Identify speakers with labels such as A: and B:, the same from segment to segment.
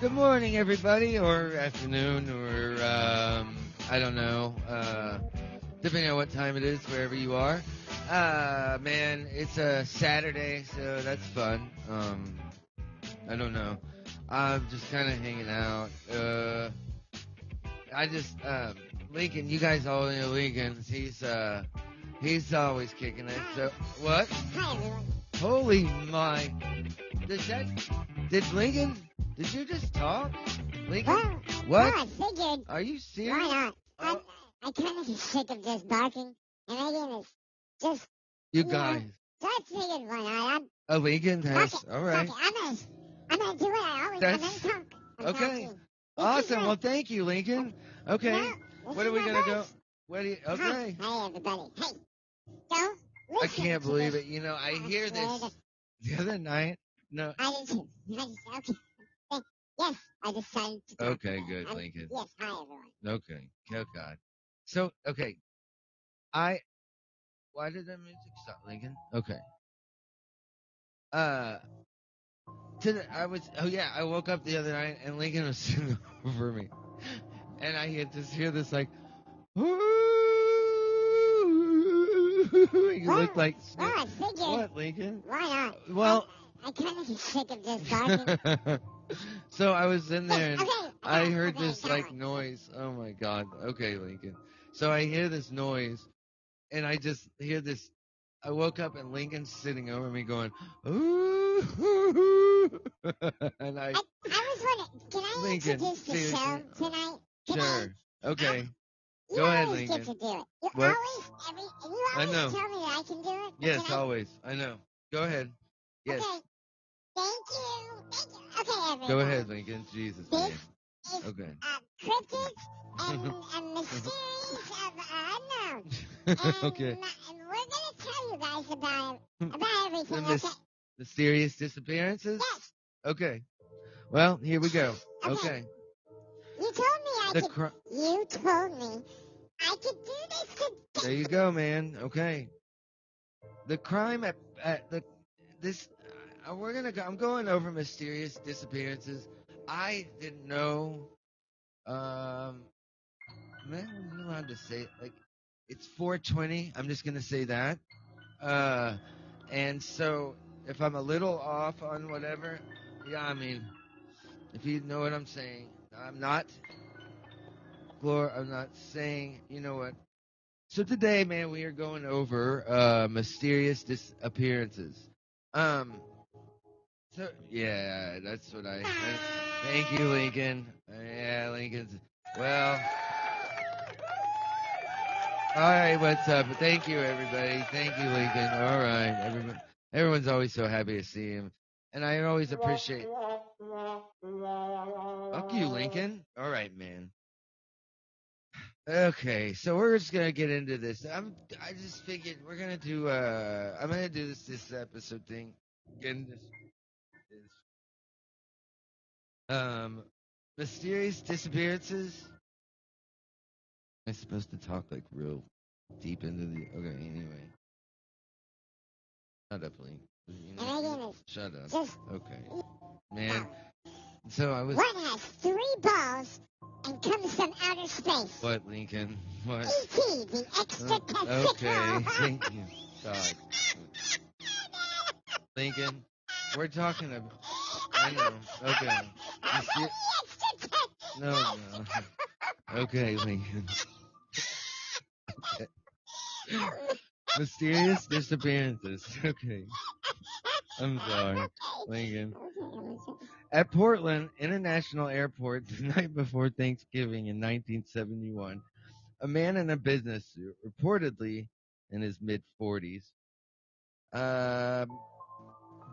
A: Good morning, everybody, or afternoon, or I don't know, depending on what time it is, wherever you are. Man, it's a Saturday, so that's fun. I don't know. I'm just kind of hanging out. I just, Lincoln, you guys all know Lincoln. He's always kicking it. So, what?
B: Hi, everyone.
A: Holy my! Did Lincoln? Did you just talk? Lincoln?
B: Well,
A: What?
B: I figured,
A: Are you
B: why
A: serious?
B: not?
A: Oh,
B: I kind of sick of just barking, and Megan is just,
A: you
B: know,
A: guys.
B: so I figured, why not?
A: Lincoln has.
B: Fuck it,
A: All right.
B: fuck it. I'm gonna do what I always, I'm
A: That's
B: gonna talk. I'm
A: okay.
B: talking. This
A: Awesome.
B: is
A: Well, thank you, Lincoln. Okay.
B: this
A: What
B: is
A: are we
B: my
A: gonna go?
B: voice.
A: What do you?
B: Hi,
A: Okay.
B: hi, everybody. Hey, don't
A: I
B: listen
A: can't
B: to
A: believe
B: this.
A: it. You know, I
B: I
A: hear
B: swear
A: this
B: to,
A: the other night. No.
B: I did too. Okay. Yes, I decided to talk.
A: Okay. Good, Lincoln.
B: Yes, hi, everyone.
A: Okay. Oh God. So okay. I. Why did the music stop, Lincoln? Okay. Uh. I was. Oh yeah. I woke up the other night and Lincoln was sitting over me, and I had just hear this like. He
B: Well,
A: looked like
B: I figured,
A: what, Lincoln?
B: why not?
A: Well,
B: I kind of sick of just barking.
A: so I was in there and I heard
B: Okay,
A: this
B: go
A: like
B: on.
A: noise. Oh my God. Okay, Lincoln. So I hear this noise and I just hear this. I woke up and Lincoln's sitting over me going, ooh, and
B: I was wondering, can I
A: Lincoln,
B: introduce the
A: seriously,
B: show tonight? Can
A: sure, okay,
B: you
A: go ahead,
B: always get
A: Lincoln.
B: to do it. You
A: What? I
B: always
A: know.
B: tell me that I can do it. But
A: Yes,
B: can I?
A: always. I know. Go ahead. Yes.
B: Okay. Thank you. Thank you. Okay, everybody.
A: Go ahead, Lincoln. Jesus,
B: This
A: man.
B: is
A: Okay.
B: Cryptids and Mysteries of Unknown. And,
A: Okay.
B: and we're going to tell you guys about everything,
A: The
B: okay?
A: mysterious disappearances?
B: Yes.
A: Okay. Well, here we go.
B: Okay.
A: Okay.
B: You told me I
A: The
B: could. You told me I could do this today.
A: There you go, man. Okay. The crime at the this we're gonna go. I'm going over mysterious disappearances. I didn't know. Um, man, are you allowed to say it? Like it's 4:20? I'm just gonna say that. Uh, and so if I'm a little off on whatever, yeah, I mean, if you know what I'm saying, I'm not, I'm not saying, you know what. So today, man, we are going over mysterious disappearances. Um, so yeah, that's what thank you, Lincoln. Yeah, Lincoln's. Well, all right, what's up? Thank you, everybody. Thank you, Lincoln. All right, everyone's always so happy to see him, and I always appreciate. Fuck you, Lincoln. All right, man. Okay, so we're just gonna get into this. I just figured we're gonna do. I'm gonna do this episode thing. Again, um, mysterious disappearances. Am I supposed to talk like real deep into the? Okay, anyway. Shut up, Link. Shut up. Okay, man. So I was.
B: One has 3 balls and comes from outer space.
A: What, Lincoln? What?
B: E.T., the extraterrestrial.
A: Okay, thank you. God. Lincoln, we're talking about. I know. Okay. No, no. Okay, Lincoln. Okay. Mysterious disappearances. Okay. I'm sorry, Lincoln. At Portland International Airport the night before Thanksgiving in 1971, a man in a business suit, reportedly in his mid 40s,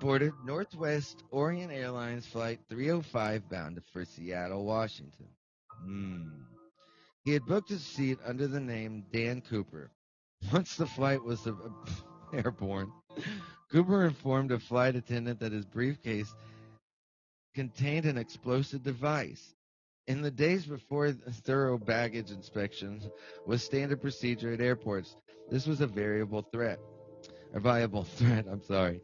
A: boarded Northwest Orient Airlines Flight 305 bound for Seattle, Washington. He had booked his seat under the name Dan Cooper. Once the flight was airborne, Cooper informed a flight attendant that his briefcase contained an explosive device. In the days before thorough baggage inspection was standard procedure at airports, this was a viable threat. I'm sorry.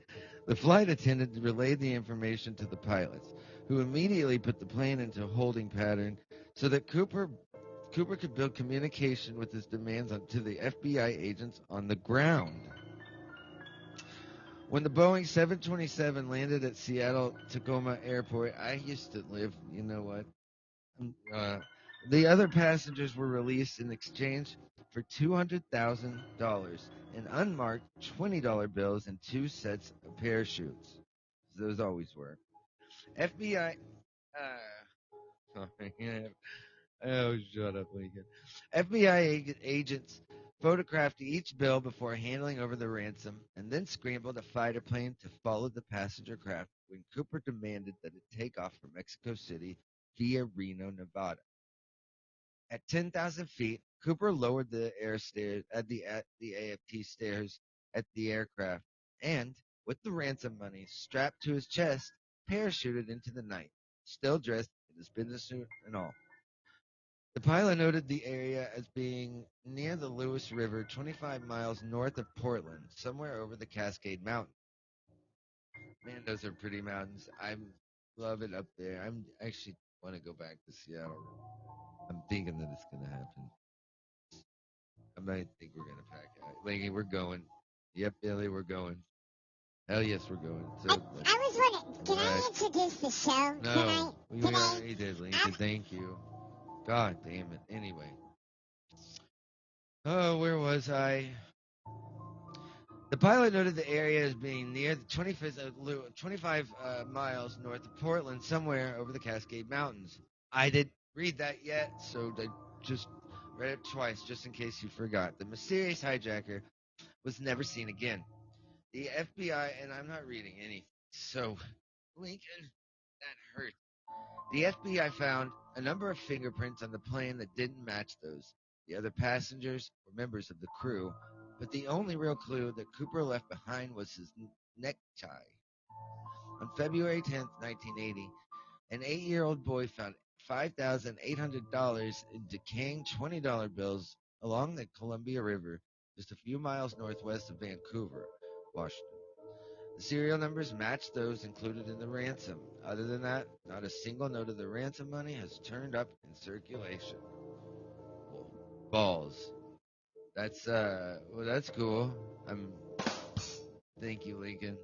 A: The flight attendant relayed the information to the pilots, who immediately put the plane into a holding pattern so that Cooper could build communication with his demands to the FBI agents on the ground. When the Boeing 727 landed at Seattle Tacoma Airport, I used to live, you know what? Uh, the other passengers were released in exchange for $200,000 in unmarked $20 bills and 2 sets of parachutes. Those always were. FBI. Sorry. Oh, shut up, Lincoln. FBI agents photographed each bill before handing over the ransom and then scrambled a fighter plane to follow the passenger craft when Cooper demanded that it take off from Mexico City via Reno, Nevada. At 10,000 feet, Cooper lowered the air stairs at the AFT stairs at the aircraft and, with the ransom money strapped to his chest, parachuted into the night, still dressed in his business suit and all. The pilot noted the area as being near the Lewis River, 25 miles north of Portland, somewhere over the Cascade Mountains. Man, those are pretty mountains. I love it up there. I'm actually want to go back to Seattle. I'm thinking that it's gonna happen. I might think we're gonna pack out. Like, we're going. Yep, Billy, we're going. Hell yes, we're going.
B: I,
A: So,
B: I was wondering, can I
A: right.
B: introduce the show
A: No,
B: tonight?
A: we
B: Today?
A: already did,
B: I,
A: Lincoln. Thank you. God damn it. Anyway. Oh, where was I? The pilot noted the area as being near the 25 miles north of Portland, somewhere over the Cascade Mountains. I didn't read that yet, so I just read it twice just in case you forgot. The mysterious hijacker was never seen again. The FBI, and I'm not reading anything, so Lincoln, that hurt. The FBI found a number of fingerprints on the plane that didn't match those. The other passengers were members of the crew, but the only real clue that Cooper left behind was his necktie. On February 10th, 1980, an 8-year-old boy found $5,800 in decaying $20 bills along the Columbia River, just a few miles northwest of Vancouver, Washington. The serial numbers match those included in the ransom. Other than that, not a single note of the ransom money has turned up in circulation. Well, balls. That's cool. Thank you, Lincoln.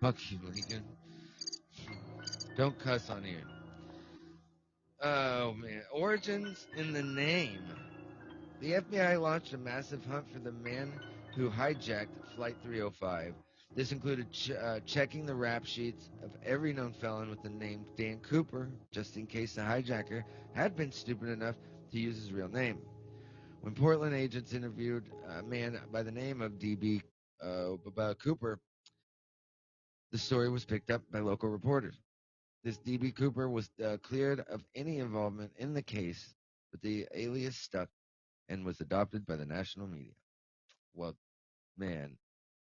A: Fuck you, Lincoln. Don't cuss on here. Oh man, origins in the name. The FBI launched a massive hunt for the man who hijacked Flight 305. This included checking the rap sheets of every known felon with the name Dan Cooper, just in case the hijacker had been stupid enough to use his real name. When Portland agents interviewed a man by the name of DB Cooper, the story was picked up by local reporters. This DB Cooper was cleared of any involvement in the case, but the alias stuck and was adopted by the national media. Well, man,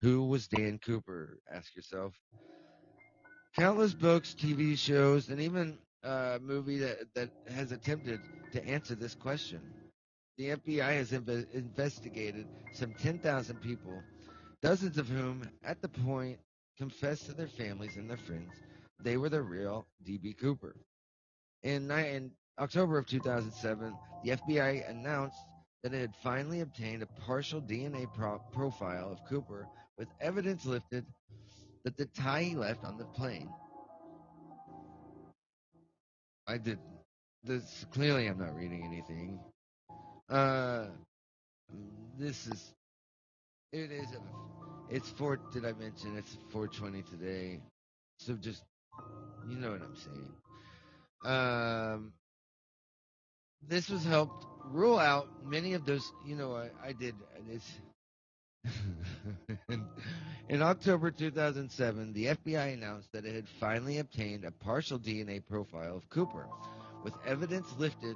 A: who was Dan Cooper? Ask yourself. Countless books, TV shows, and even a movie that has attempted to answer this question. The FBI has investigated some 10,000 people, dozens of whom, at the point, confessed to their families and their friends they were the real D.B. Cooper. In October of 2007, the FBI announced that it had finally obtained a partial DNA profile of Cooper with evidence lifted that the tie he left on the plane. I did this clearly. I'm not reading anything. Uh, this is it is it's four. Did I mention it's 4:20 today? So just you know what I'm saying. This was helped rule out many of those. You know, I did this. In October 2007, the FBI announced that it had finally obtained a partial DNA profile of Cooper, with evidence lifted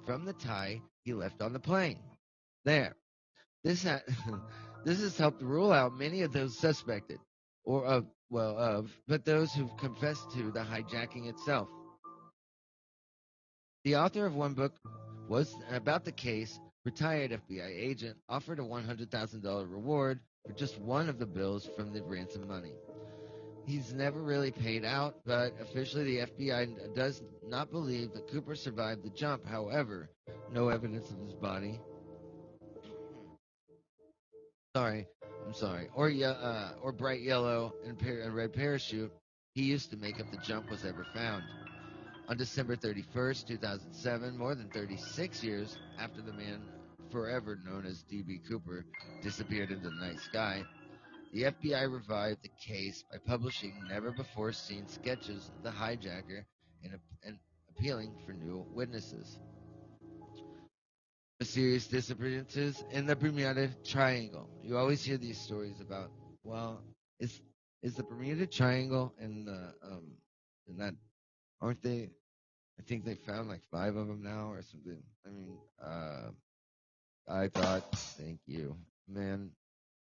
A: from the tie he left on the plane. There. This ha- this has helped rule out many of those suspected, or but those who've confessed to the hijacking itself. The author of one book was about the case retired FBI agent, offered a $100,000 reward for just one of the bills from the ransom money. He's never really paid out, but officially the FBI does not believe that Cooper survived the jump. However, no evidence of his body. Sorry, I'm sorry. Or bright yellow and red parachute he used to make up the jump was ever found. On December 31st, 2007, more than 36 years after the man forever known as D.B. Cooper disappeared into the night sky, the FBI revived the case by publishing never-before-seen sketches of the hijacker and appealing for new witnesses. Mysterious disappearances in the Bermuda Triangle. You always hear these stories about. Well, is is the Bermuda Triangle in that aren't they? I think they found like five of them now or something. I mean, I thought. Thank you, man.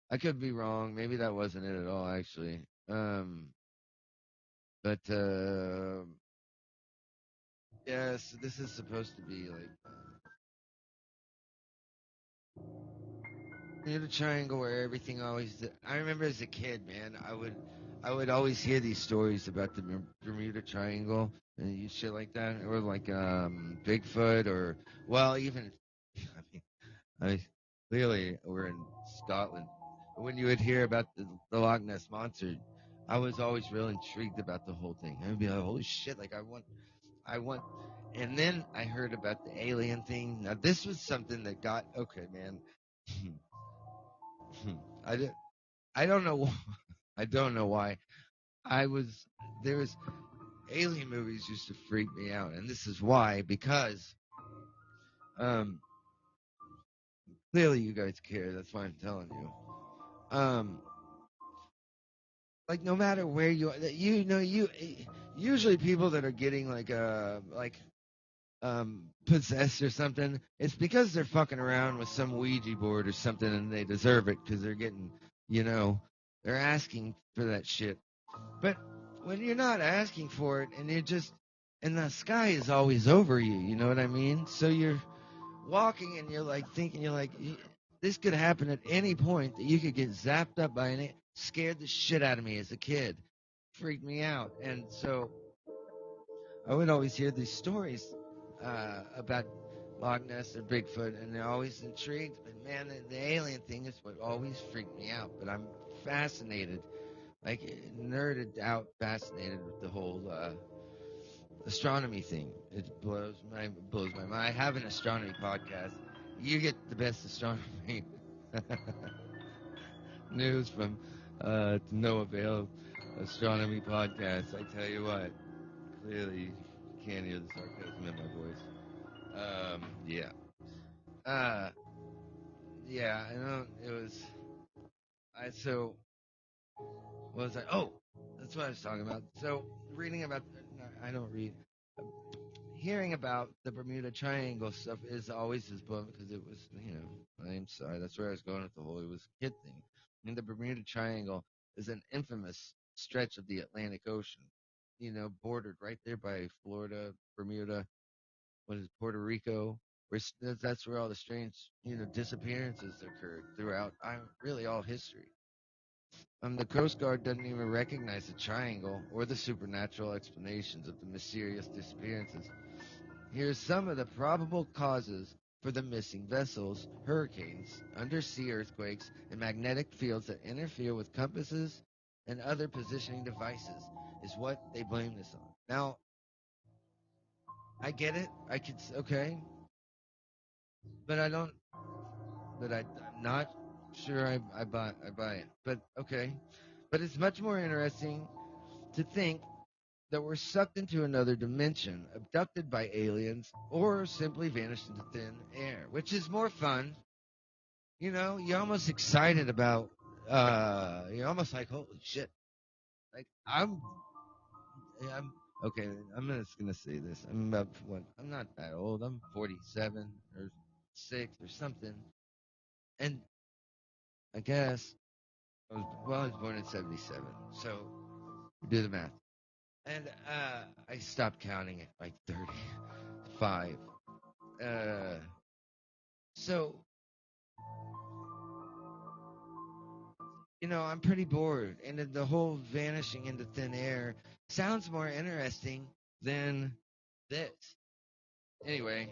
A: I could be wrong. Maybe that wasn't it at all, actually. But yeah. So this is supposed to be like near the triangle where everything always. I remember as a kid, man. I would always hear these stories about the Bermuda Triangle and shit like that, or like Bigfoot, or well, even. I mean, I clearly we're in Scotland. But when you would hear about the Loch Ness monster, I was always real intrigued about the whole thing. I'd be like, holy shit! Like I want. And then I heard about the alien thing. Now this was something that got okay, man. I did, I don't know. I don't know why. I was there was alien movies used to freak me out, and this is why because um clearly you guys care. That's why I'm telling you. Like no matter where you know you usually people that are getting like possessed or something, it's because they're fucking around with some Ouija board or something and they deserve it because they're getting, you know, they're asking for that shit. But when you're not asking for it and you're just, and the sky is always over you, you know what I mean? So you're walking and you're like thinking, you're like, this could happen at any point that you could get zapped up by an, scared the shit out of me as a kid, freaked me out. And so I would always hear these stories about Loch Ness or Bigfoot, and they're always intrigued. But man, the alien thing is what always freaked me out. But I'm fascinated, like nerded out, fascinated with the whole astronomy thing. It blows my mind. I have an astronomy podcast. You get the best astronomy news from NoAvail astronomy podcast. I tell you what, clearly you can't hear the sarcasm in my voice. Yeah. Uh, yeah. I know it was. What was I? Oh, that's what I was talking about. So reading about. No, I don't read. Hearing about the Bermuda Triangle stuff is always his book because it was, I'm sorry, that's where I was going with the whole it was a kid thing. I mean, the Bermuda Triangle is an infamous stretch of the Atlantic Ocean, bordered right there by Florida, Bermuda, what is Puerto Rico, where that's where all the strange, disappearances occurred throughout really all history. The Coast Guard doesn't even recognize the triangle or the supernatural explanations of the mysterious disappearances. Here's some of the probable causes for the missing vessels: hurricanes, undersea earthquakes, and magnetic fields that interfere with compasses and other positioning devices is what they blame this on. Now, I get it. Okay, but I don't, I'm not sure I buy it. But okay. But it's much more interesting to think that we're sucked into another dimension, abducted by aliens, or simply vanished into thin air, which is more fun. You're almost excited about, you're almost like, holy shit. Like, I'm, okay, I'm just gonna say this. I'm about, what, I'm not that old. I'm 47 or 6 or something. And I guess, I was born in 77. So, do the math. And I stopped counting at like 35. Uh, So, I'm pretty bored, and the whole vanishing into thin air sounds more interesting than this. Anyway,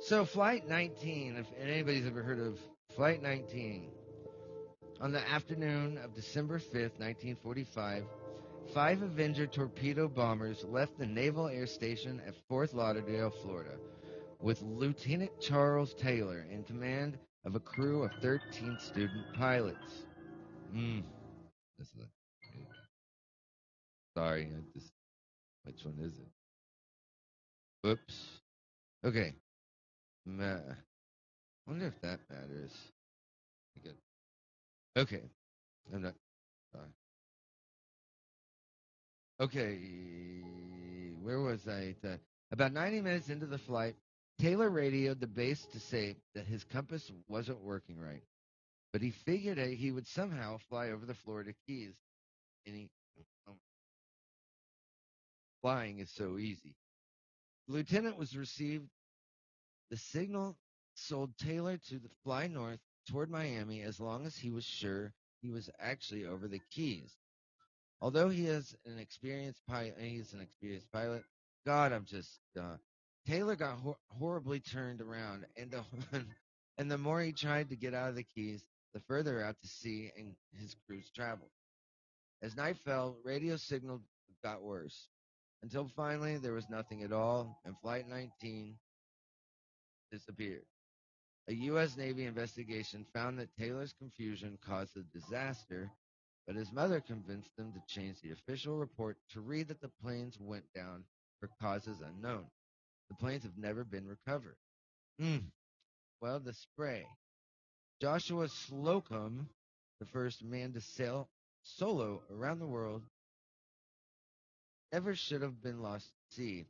A: so Flight 19, if anybody's ever heard of Flight 19, on the afternoon of December 5th, 1945, five Avenger torpedo bombers left the Naval Air Station at Fort Lauderdale, Florida, with Lieutenant Charles Taylor in command of a crew of 13 student pilots. Mm, this is sorry, which one is it? Whoops. Okay. I wonder if that matters. Good. Okay. I'm not. Sorry. Okay. Where was I? About 90 minutes into the flight, Taylor radioed the base to say that his compass wasn't working right, but he figured that he would somehow fly over the Florida Keys. And um, flying is so easy. The lieutenant was received the signal sold Taylor to fly north toward Miami as long as he was sure he was actually over the Keys. Although he's an experienced pilot. God, I'm just. Taylor got horribly turned around, and and the more he tried to get out of the Keys, the further out to sea and his crews traveled. As night fell, radio signal got worse, until finally there was nothing at all, and Flight 19 disappeared. A U.S. Navy investigation found that Taylor's confusion caused the disaster, but his mother convinced him to change the official report to read that the planes went down for causes unknown. The planes have never been recovered. Mm. Well, the spray. Joshua Slocum, the first man to sail solo around the world, never should have been lost at sea,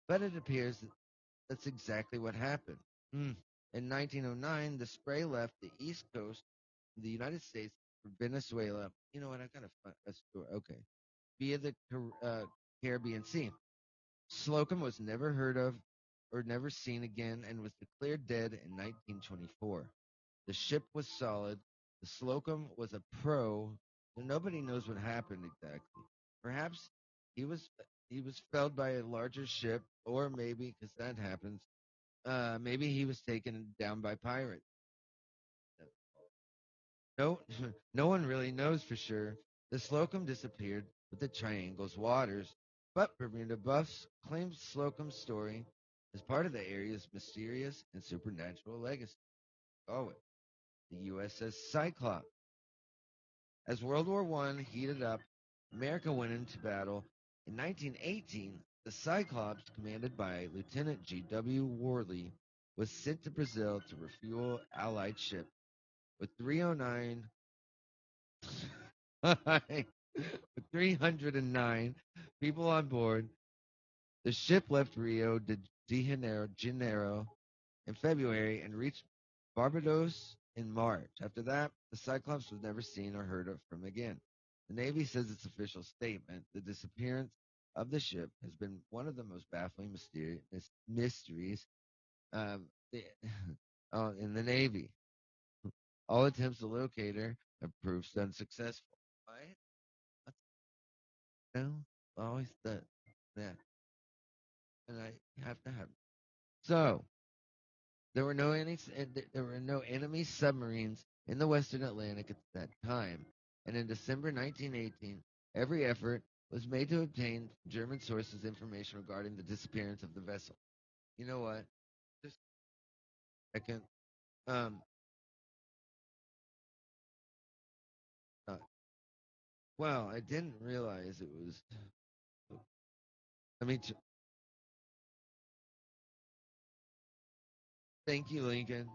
A: but it appears that that's exactly what happened. Mm. In 1909, the spray left the east coast of the United States for Venezuela. You know what? I got a story. Okay. Via the Caribbean Sea. Slocum was never heard of or never seen again and was declared dead in 1924. The ship was solid. The Slocum was a pro, so nobody knows what happened exactly. Perhaps he was he was felled by a larger ship, or maybe because that happens, maybe he was taken down by pirates. No, no one really knows for sure. The Slocum disappeared with the Triangle's waters, but Bermuda buffs claim Slocum's story as part of the area's mysterious and supernatural legacy. Oh, the USS Cyclops. As World War I heated up, America went into battle. In 1918, the Cyclops, commanded by Lieutenant G.W. Worley, was sent to Brazil to refuel Allied ships. With 309 with 309 people on board, the ship left Rio de Janeiro in February and reached Barbados in March. After that, the Cyclops was never seen or heard of from again. The Navy says its official statement, the disappearance of the ship, has been one of the most baffling mysteries um, the, in the Navy. All attempts to locate her have proved unsuccessful. Right? No, always that, and I have to have. So there were no enemy submarines in the Western Atlantic at that time, and in December 1918, every effort was made to obtain from German sources information regarding the disappearance of the vessel. You know what? Just a second. Um, uh, well, I didn't realize it was. I mean, thank you, Lincoln.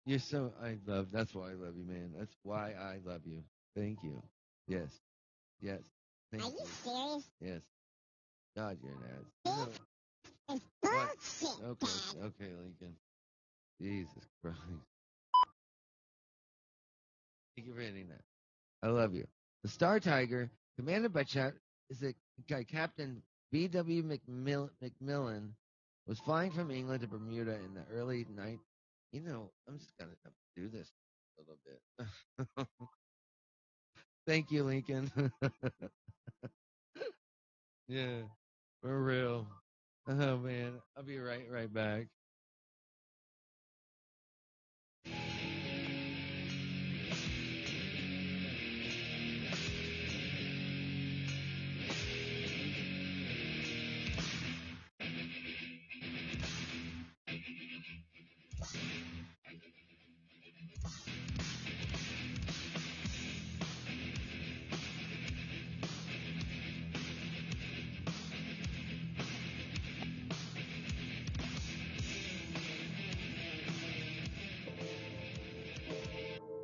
A: You're so. I love. That's why I love you, man. That's why I love you. Thank you. Yes. Yes. Thank
B: Are you
A: you.
B: serious?
A: Yes. God, you're an ass.
B: This is
A: What?
B: bullshit,
A: Okay.
B: Dad.
A: Okay, Lincoln. Jesus Christ. Thank you for hitting that. I love you. The Star Tiger, commanded by is it guy Captain B.W. McMillan, Was flying from England to Bermuda in the early night. I'm just gonna do this a little bit. Thank you, Lincoln. Yeah, for real. Oh man, I'll be right back.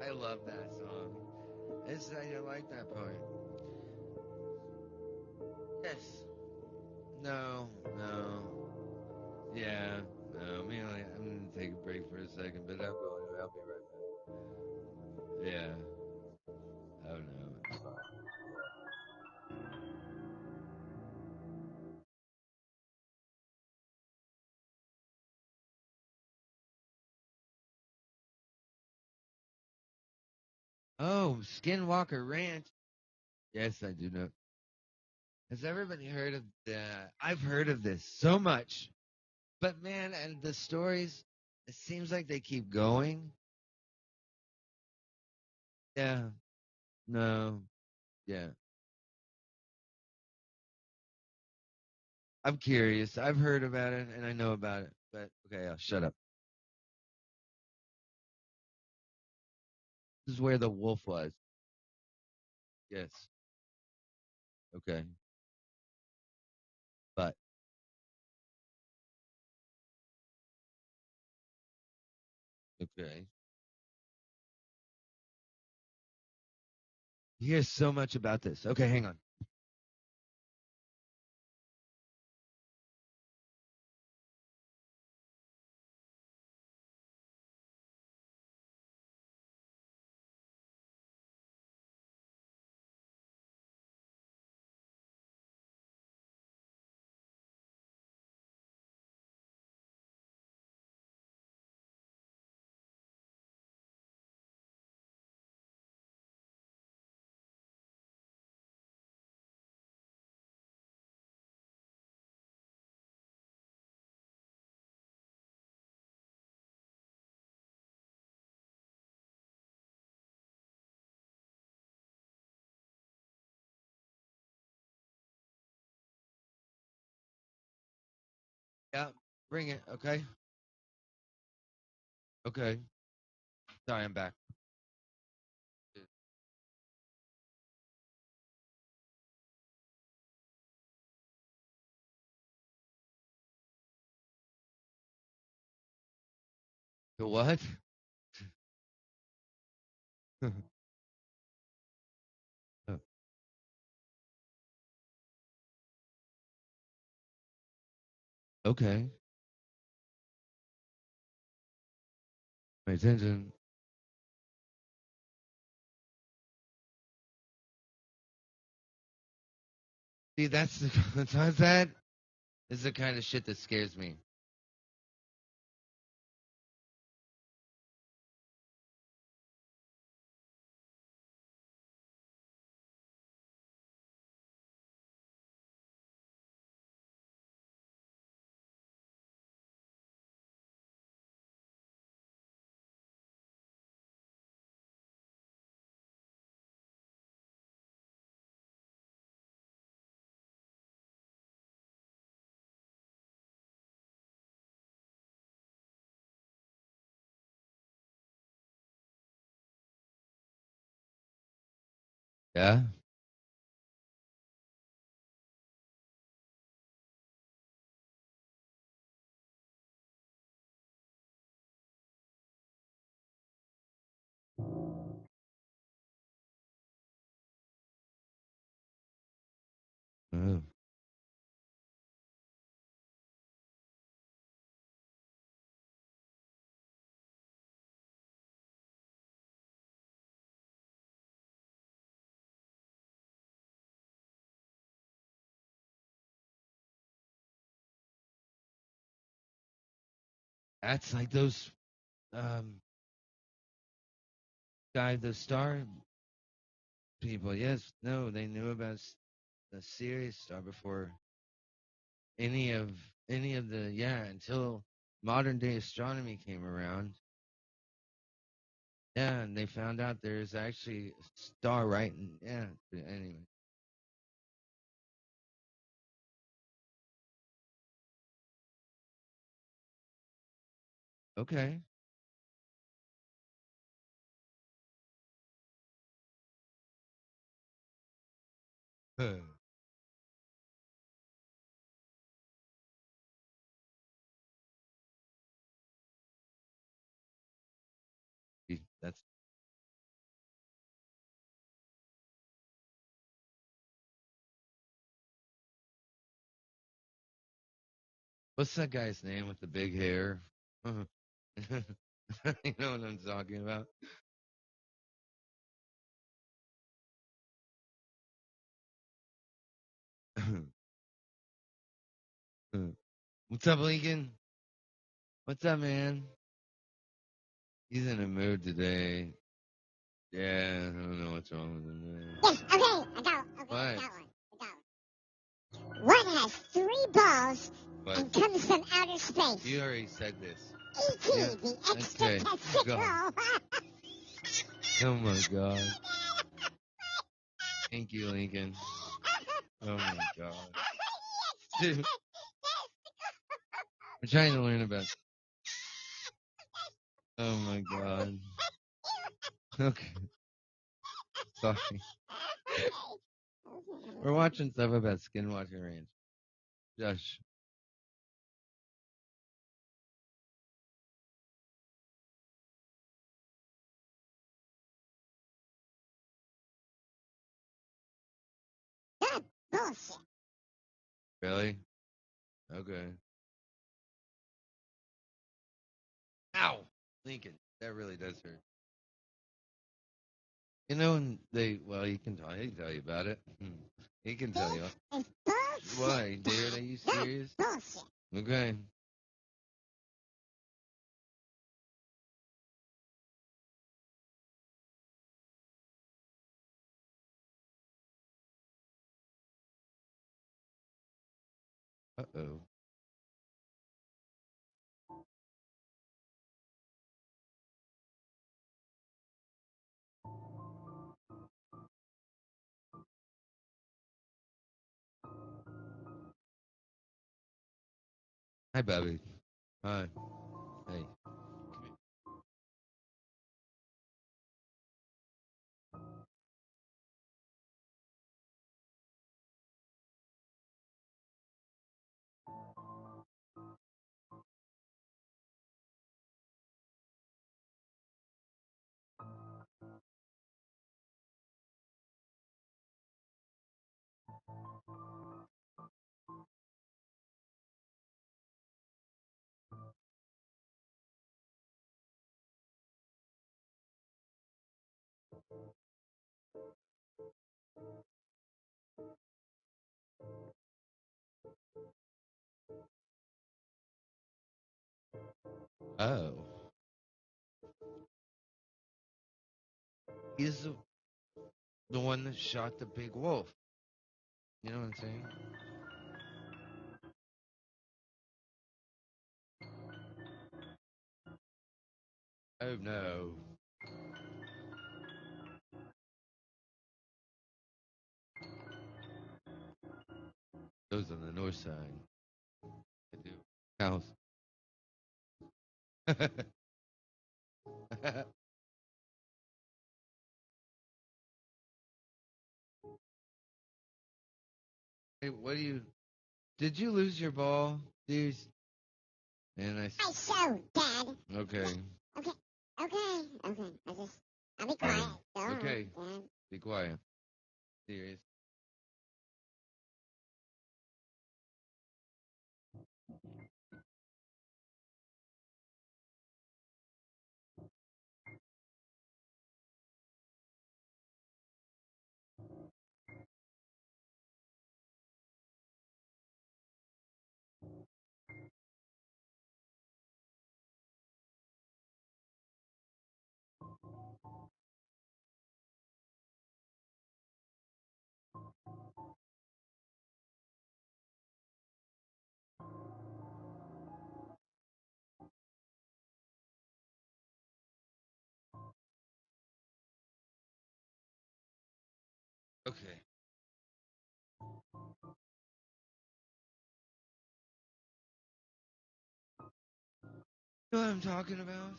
A: I love that song. I like that part. Yes. No. No. Yeah. No. I'm gonna take a break for a second, but I'll be right back. Yeah. Oh no. It's fine. Oh, Skinwalker Ranch. Yes, I do know. Has everybody heard of the? I've heard of this so much, but man, and the stories. It seems like they keep going. Yeah. No. Yeah. I'm curious. I've heard about it and I know about it, but okay, I'll shut up. This is where the wolf was. Yes. Okay. But okay. You hear so much about this. Okay, hang on. Yeah, bring it. Okay. Okay. Sorry, I'm back. The what? Oh, okay. Pay attention. See, that's that is the kind of shit that scares me. Yeah. Oh. That's like those um those star people. Yes, no, they knew about the Sirius star before any of the until modern day astronomy came around. Yeah, and they found out there's actually a star right in, yeah. Anyway, okay. Huh. That's what's that guy's name with the big hair? You know what I'm talking about. What's up, Lincoln? What's up, man? He's in a mood today. Yeah, I don't know what's wrong with him, man.
B: Yes, okay, I got one. Okay, I
A: What?
B: got one. I got one. One has 3 balls
A: What?
B: and comes from outer space.
A: You already said this.
B: E.T.,
A: Yeah.
B: the
A: Okay.
B: extraterrestrial.
A: Oh my god. Thank you, Lincoln. Oh my god. Dude, I'm trying to learn about. Oh my god. Okay. Sorry. We're watching stuff about Skinwalker Ranch. Josh.
B: God, bullshit.
A: Really? Okay. Ow! Lincoln. That really does hurt. You know, and he can tell you about it. He can tell you.
B: This is bullshit.
A: Why, David? Are you serious?
B: Bullshit.
A: Okay. Uh oh. Hi, Bobby. Hi. Hey. Oh. He's the one that shot the big wolf. You know what I'm saying? Oh no. Those on the north side. I do. House. Hey, what do you? Did you lose your ball, dude? And
B: I show, Dad.
A: Okay.
B: Okay, okay, okay. I'll be quiet. Don't
A: Okay.
B: Dad.
A: Be quiet. Serious. Okay. You know what I'm talking about?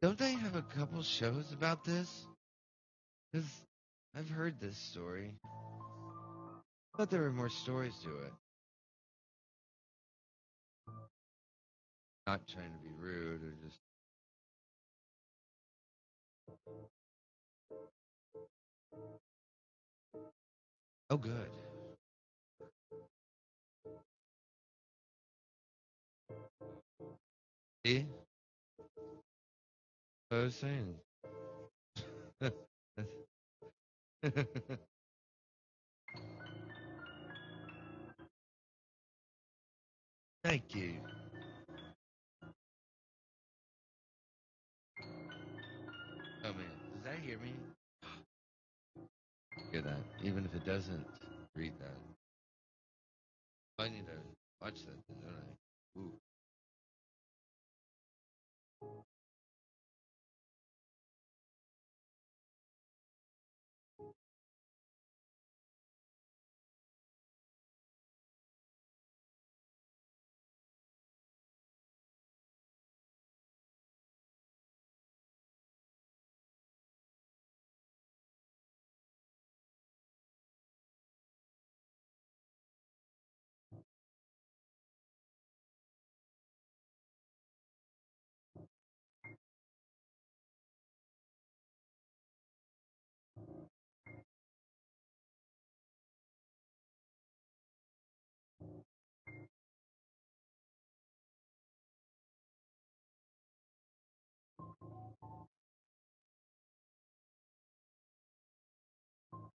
A: Don't they have a couple shows about this? Because I've heard this story. I thought there were more stories to it. Not trying to be rude or just. Oh, good. See? What I was saying. Thank you. Oh man, does that hear me? Hear that? Even if it doesn't read that. I need to watch that, don't I? Ooh.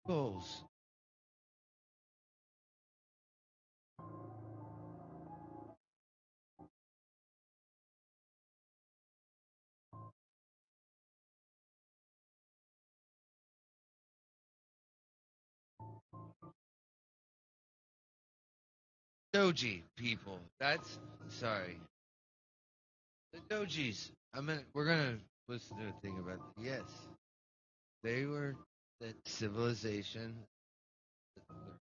A: Goals. Doji people. That's sorry. The Dojis. We're gonna listen to a thing about. Yes, they were the civilization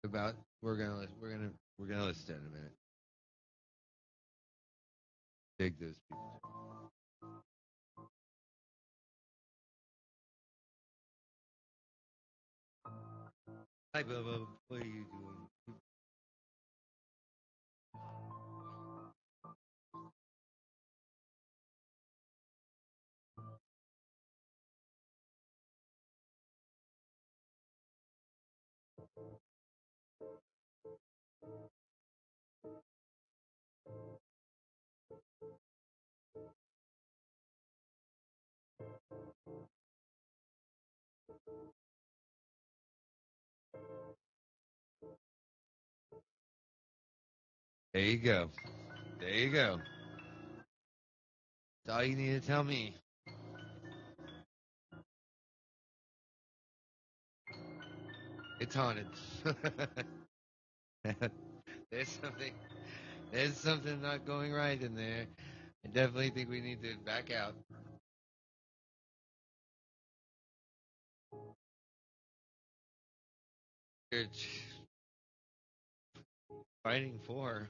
A: about. We're gonna listen to it in a minute. Dig those people. Hi, Bubba. What are you doing? There you go. There you go. That's all you need to tell me. It's haunted. there's something. There's something not going right in there. I definitely think we need to back out. You're fighting for.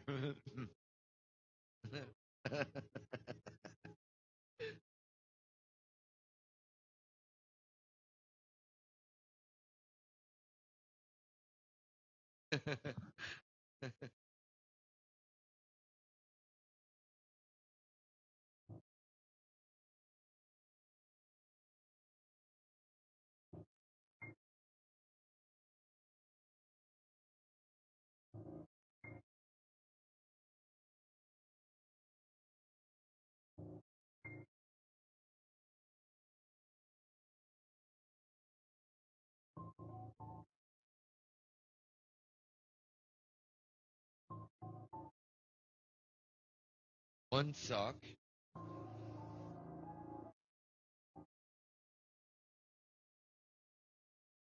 A: One sock.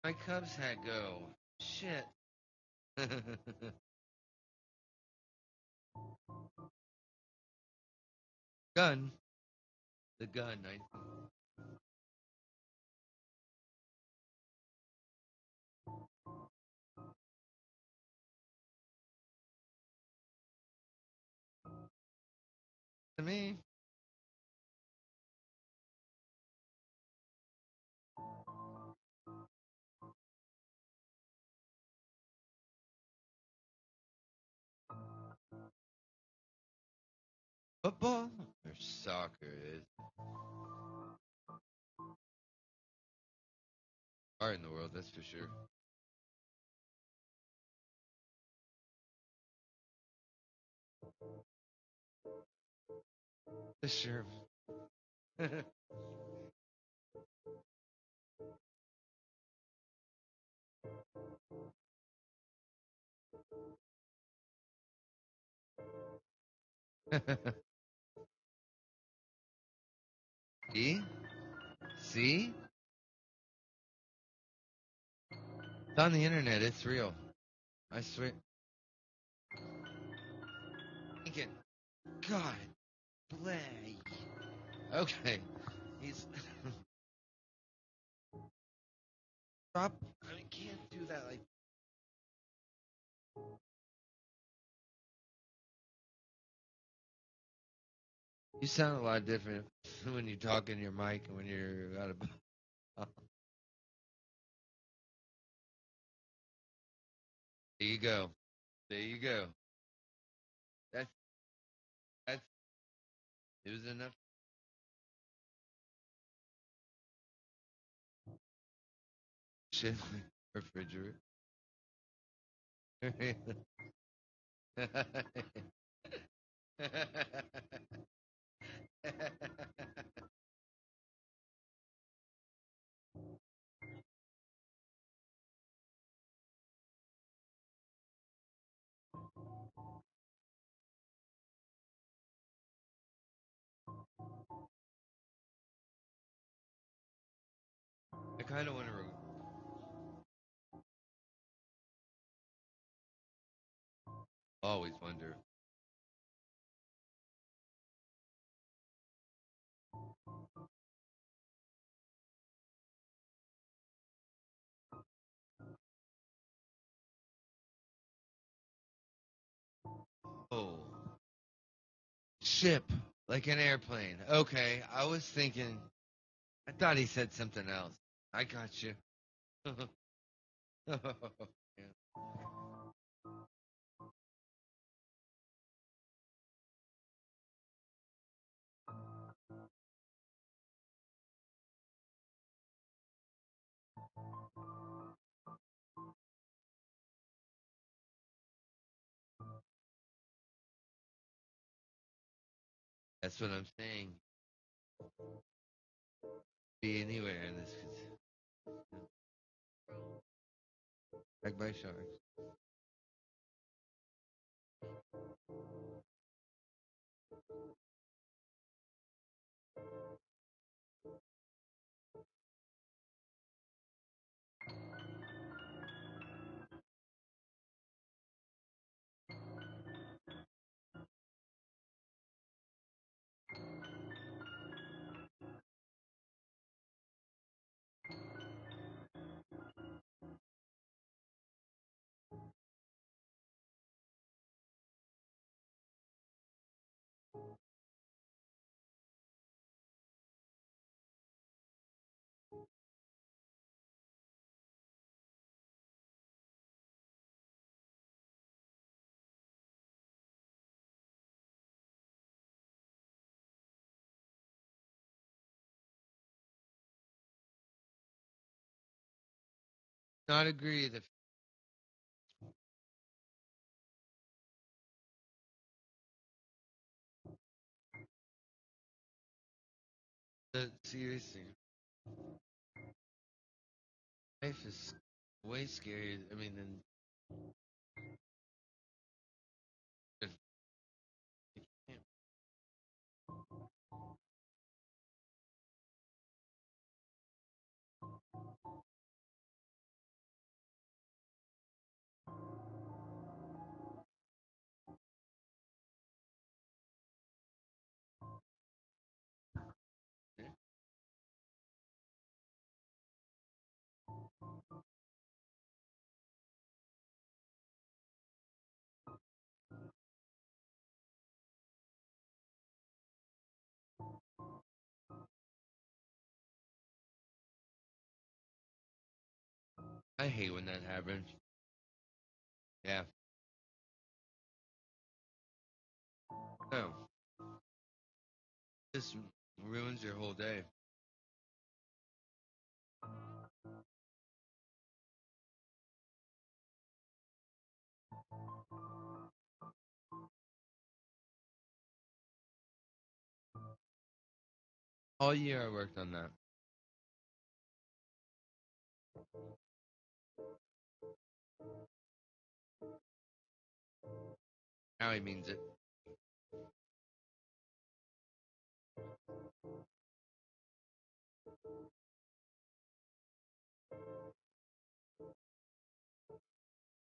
A: My Cubs hat go. Shit. Gun. The gun. To me. Football or soccer is art in the world, that's for sure. For sure. See? See? It's on the internet. It's real. I swear. Thinking, God, play. Okay. He's. Stop. I mean, can't do that. Like, you sound a lot different when you talk in your mic and when you're out of. There you go. There you go. That's that's. It was enough. Shit. Refrigerator. I kind of want to always wonder. Oh, ship like an airplane. Okay, I was thinking. I thought he said something else. I got you. Yeah. That's what I'm saying. Be anywhere in this. Like by sharks. Not agree. Seriously, life is way scarier. I mean, than if you can't. I hate when that happens. Yeah. No. This ruins your whole day. All year I worked on that. Now he means it.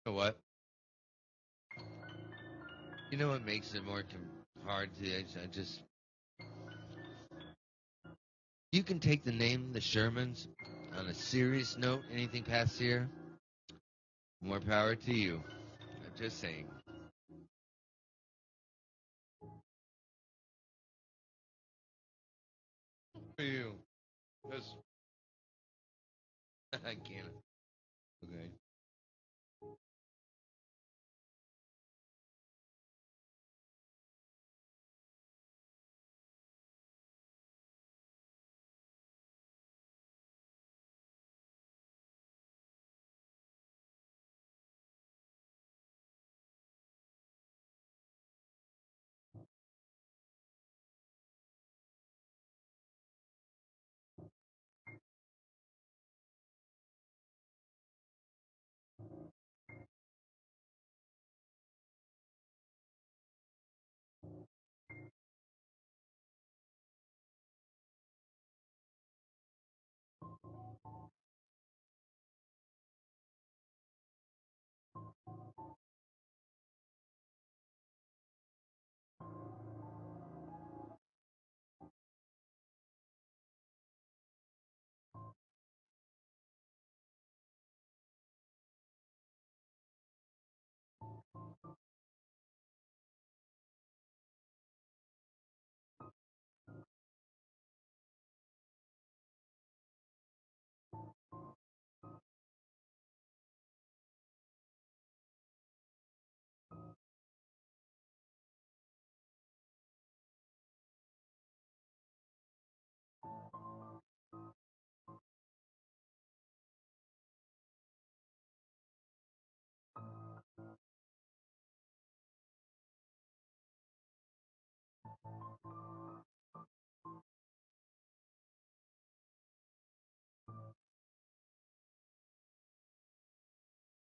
A: You know what? You know what makes it more hard to I just you can take the name the Shermans on a serious note. Anything past here, more power to you. I'm just saying. For you. Because I can't. Okay.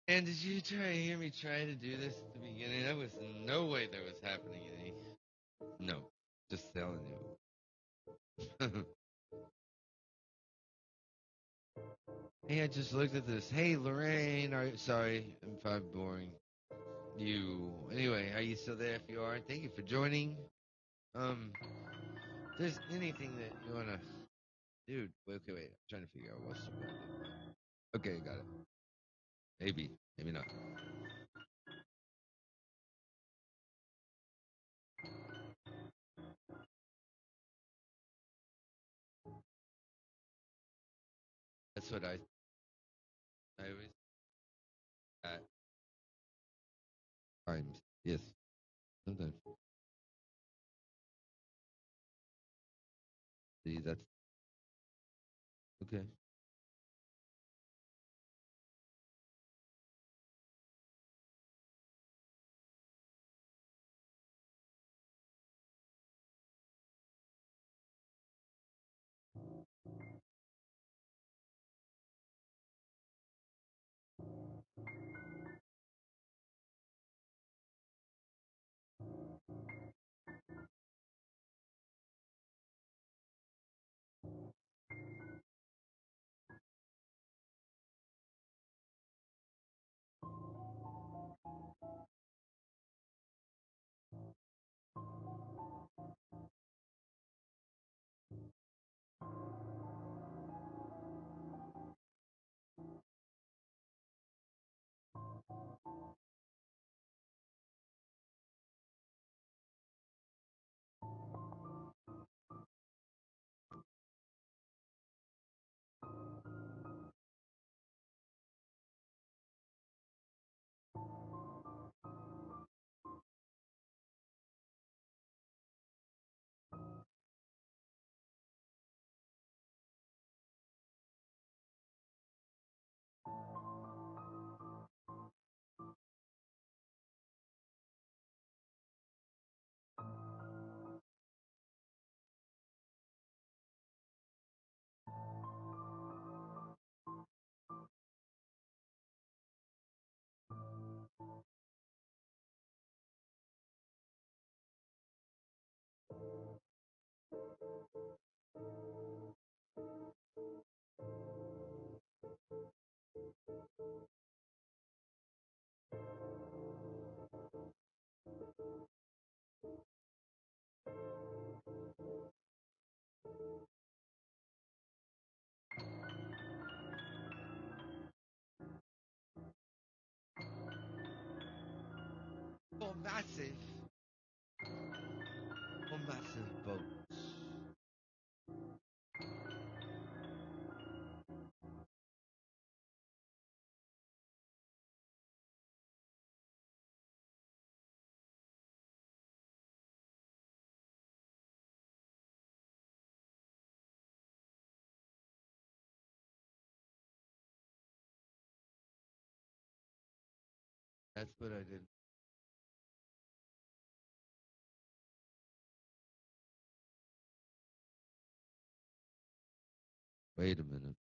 A: And did you try to hear me trying to do this at the beginning? That was no way that was happening, Eddie. No. Just telling you. Hey, I just looked at this. Hey, Lorraine. Sorry if I'm boring you. Anyway, are you still there? If you are, thank you for joining. If there's anything that you wanna, dude. Okay, wait. I'm trying to figure out what's. Okay, got it. Maybe, maybe not. That's what I always at times. Yes, sometimes. See, that's okay. For massive boats. That's what I did. Wait a minute.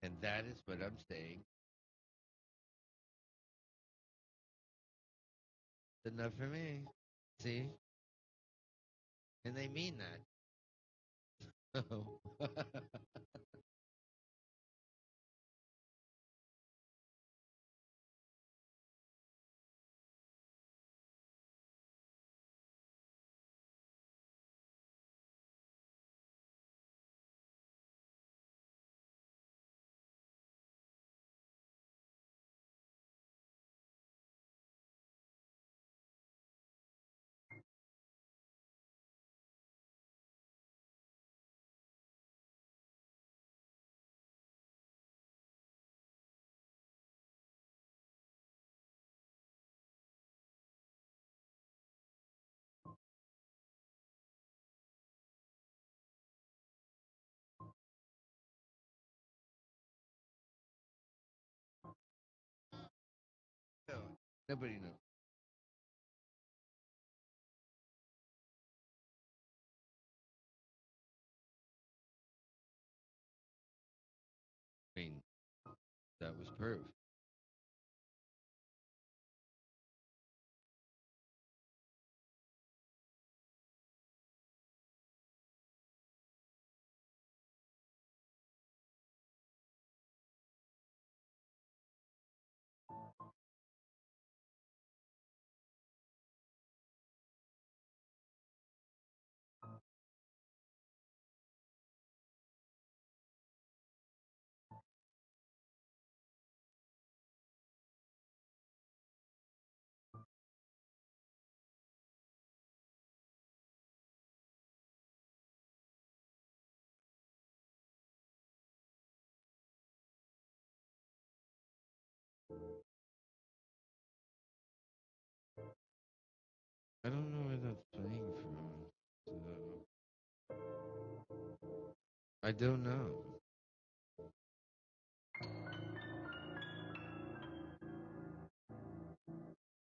A: And that is what I'm saying. It's enough for me. See? And they mean that. No, nobody knows. I mean, that was proof. I don't know.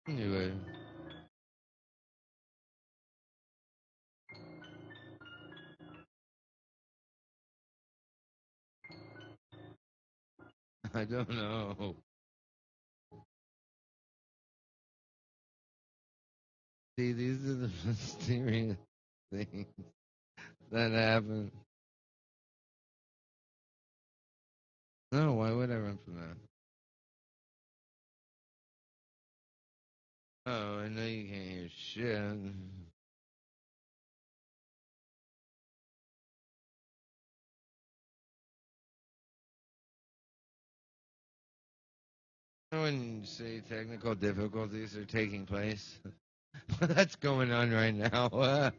A: Anyway, I don't know. See, these are the mysterious things that happen. No, why would I run from that? Oh, I know you can't hear shit. When you say technical difficulties are taking place, that's going on right now.